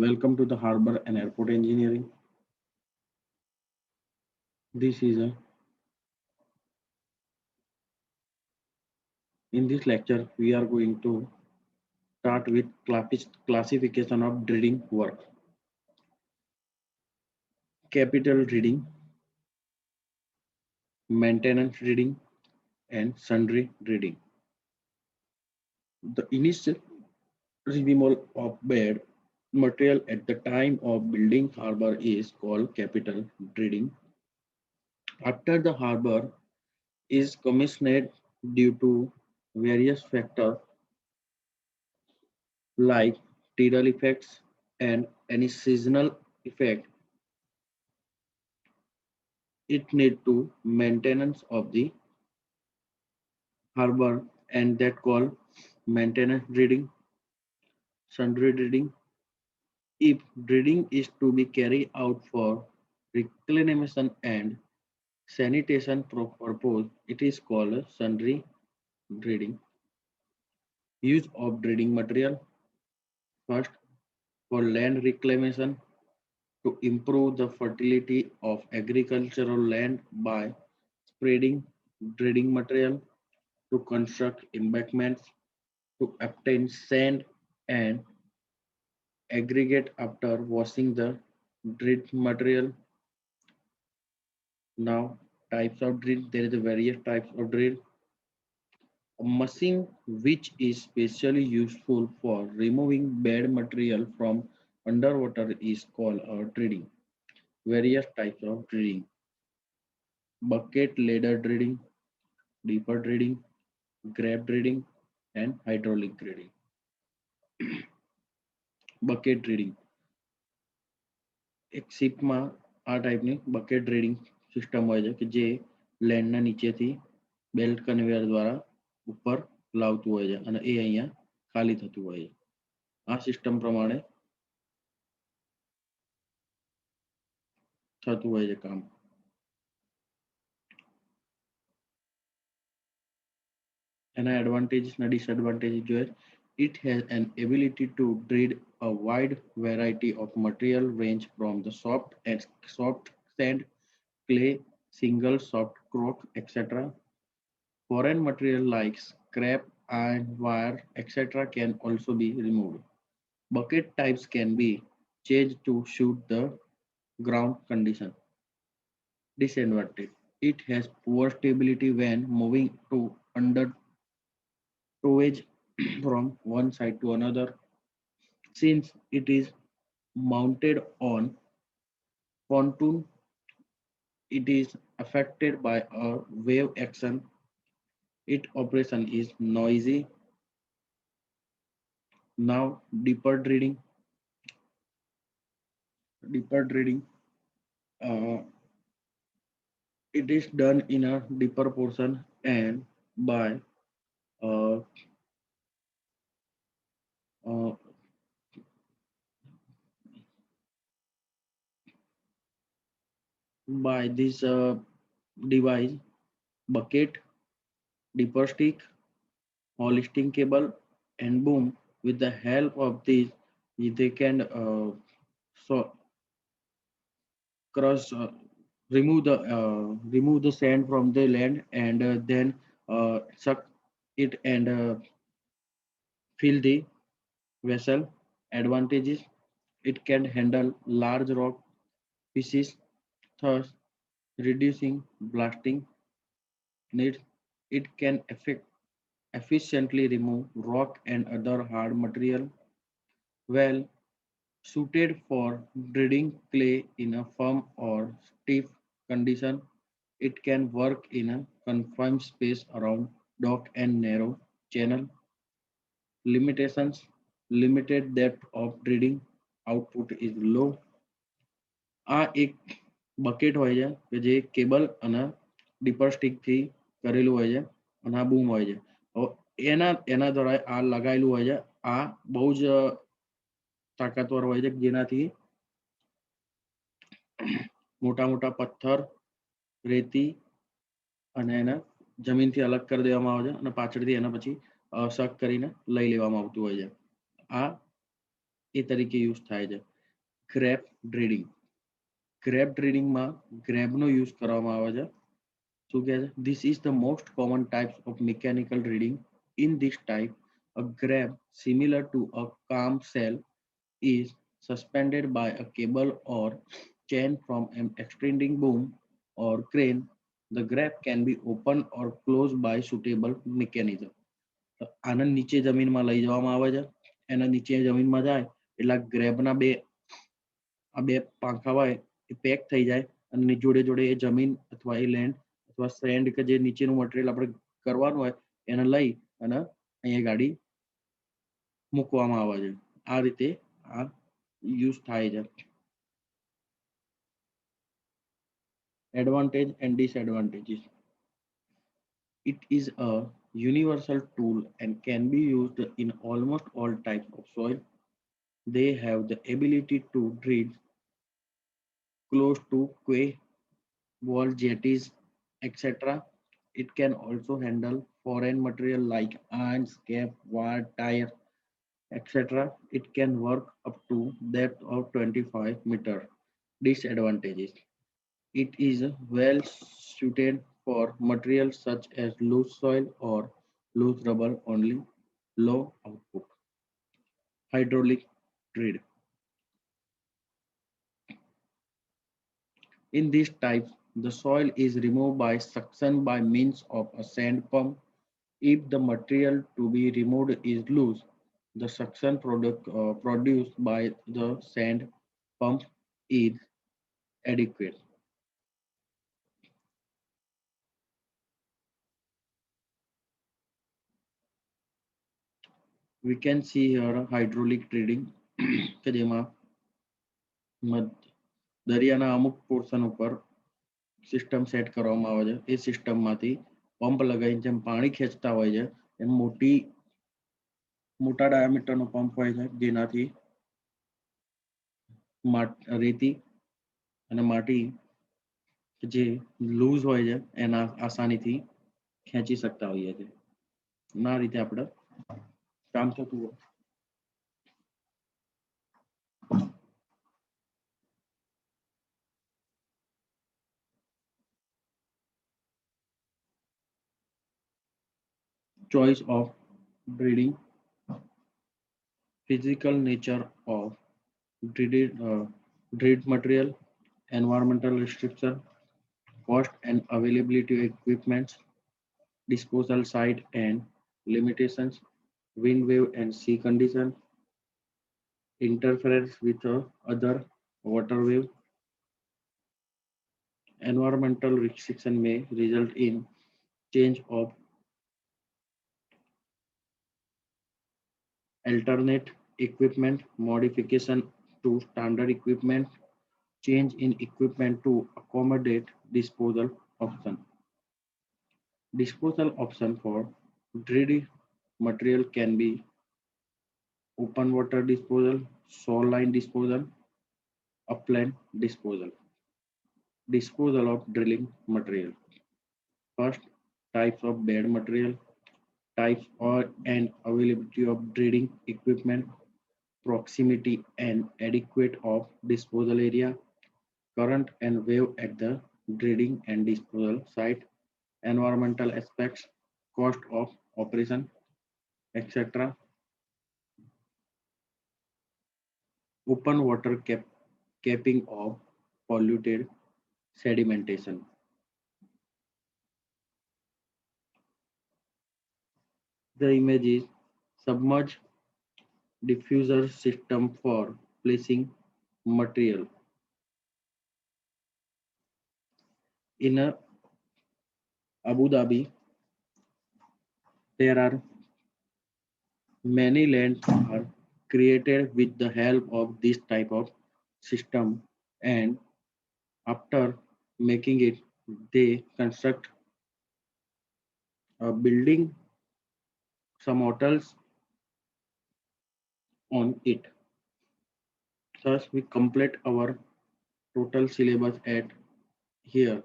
Welcome to the Harbor and Airport Engineering. This is a In this lecture we are going to start with classification of drilling work, capital drilling, maintenance drilling, and sundry drilling. The initial removal of bed material at the time of building harbor is called capital drilling. After the harbor is commissioned due to various factors like tidal effects and any seasonal effect, it need to maintenance of the harbor and that called maintenance dredging, sundry dredging. If dredging is to be carried out for reclamation and sanitation purpose, it is called sundry dredging. Use of dredging material first for land reclamation to improve the fertility of agricultural land by spreading dredging material to construct embankments to obtain sand and aggregate after washing the dredged material. Now, types of drill. There is a various types of drill. A machine which is specially useful for removing bad material from underwater is called a drilling. Various types of drilling: bucket ladder drilling, deeper drilling, grab drilling, and hydraulic drilling. Bucket drilling. એક શિપમાં આ ટાઈપની bucket ડ્રેડિંગ system હોય છે કે જે લેન્ડના નીચેથી belt conveyor દ્વારા ઉપર લાવતું હોય છે અને એ અહીંયા ખાલી થતું હોય છે. આ સિસ્ટમ પ્રમાણે થતું હોય છે કામ. એના એડવાન્ટેજીસ અને ડિસએડવાન્ટેજીસ જોઈએ. It has an ability to drill a wide variety of material range from the soft sand, clay, single soft rock, etc. Foreign material like scrap, iron, wire, etc. can also be removed. Bucket types can be changed to suit the ground condition. Disadvantage: it has poor stability when moving to under towage from one side to another. Since it is mounted on pontoon, it is affected by a wave action. Its operation is noisy. Now, deeper drilling, uh, it is done in a deeper portion and by uh, uh, this device: bucket, deeper stick, hoisting cable, and boom. With the help of this, they can so cross remove the sand from the land and then suck it and fill the vessel. Advantages: it can handle large rock pieces, thus reducing blasting needs. It can efficiently remove rock and other hard material. Well suited for dredging clay in a firm or stiff condition, it can work in a confined space around dock and narrow channel. Limitations: limited depth of dredging, output is low. આ એક bucket હોય છે કે જે cable અને dipper સ્ટિકથી કરેલું હોય છે અને આ બૂમ હોય છે. એના દ્વારા આ લગાયેલું હોય છે. આ બહુ જ તાકાતવર હોય છે જેનાથી મોટા મોટા પથ્થર, રેતી અને એને જમીનથી અલગ કરી દેવામાં આવે છે અને પાછળથી એના પછી સક કરીને લઈ લેવામાં આવતું હોય છે. આ એ તરીકે યુઝ થાય છે. ગ્રેપ ડ્રીડિંગ, ગ્રેપ ડ્રીડિંગમાં ગ્રેબનો યુઝ કરવામાં આવે છે. શું કહે છે? This is the most common types of mechanical reading. In this type, a grab similar to a calm cell is suspended by a cable or chain from an extending boom or crane. The grab can be opened or closed by suitable mechanism. આને નીચે જમીનમાં લઈ જવામાં આવે છે. એના નીચે જમીનમાં જાય એટલે ગ્રેબના બે પાંખા હોય એ પેક થઈ જાય અને જોડે જોડે એ જમીન અથવા એ લેન્ડ અથવા સેન્ડ કે જે નીચેનું મટીરિયલ આપણે કરવાનું હોય એને લઈ અને અહીંયા ગાડી મૂકવામાં આવે છે. આ રીતે આ યુઝ થાય છે. Advantage and disadvantages. It is a universal tool and can be used in almost all types of soil. They have the ability to drill close to quay, wall jetties, etc. It can also handle foreign material like iron, scrap, wire, tire, etc. It can work up to depth of 25 meter. Disadvantages. It is well suited for materials such as loose soil or loose rubber only, low output. Hydraulic grid. In these types, the soil is removed by suction by means of a sand pump. If the material to be removed is loose, the suction product produced by the sand pump is adequate. We can see here hydraulic drilling કે જેમાં દરિયાના અમુક portion ઉપર system set કરવામાં આવે છે. એ સિસ્ટમમાંથી pump લગાવીને જેમ પાણી ખેંચતા હોય છે એમ મોટા ડાયામીટરનો પંપ હોય છે જેનાથી રેતી અને માટી જે લૂઝ હોય છે એના આસાનીથી ખેંચી શકતા હોઈએ છે. આ રીતે આપણે કામ થતું હોય. Choice of breeding, physical nature of dread material, environmental restriction, cost and availability of equipment, disposal site and limitations, wind wave and sea condition, interference with other water wave. Environmental restriction may result in change of alternate equipment, modification to standard equipment, change in equipment to accommodate disposal option. Disposal option for dreary material can be open water disposal, shoreline disposal, upland disposal. Disposal of drilling material. First, types of bed material, types or and availability of drilling equipment, proximity and adequate of disposal area, current and wave at the drilling and disposal site, environmental aspects, cost of operation, etc. Open water capping of polluted sedimentation. The image is submerged diffuser system for placing material. In Abu Dhabi, there are many lands are created with the help of this type of system, and after making it, they construct a building, some hotels on it. Thus, we complete our total syllabus at here.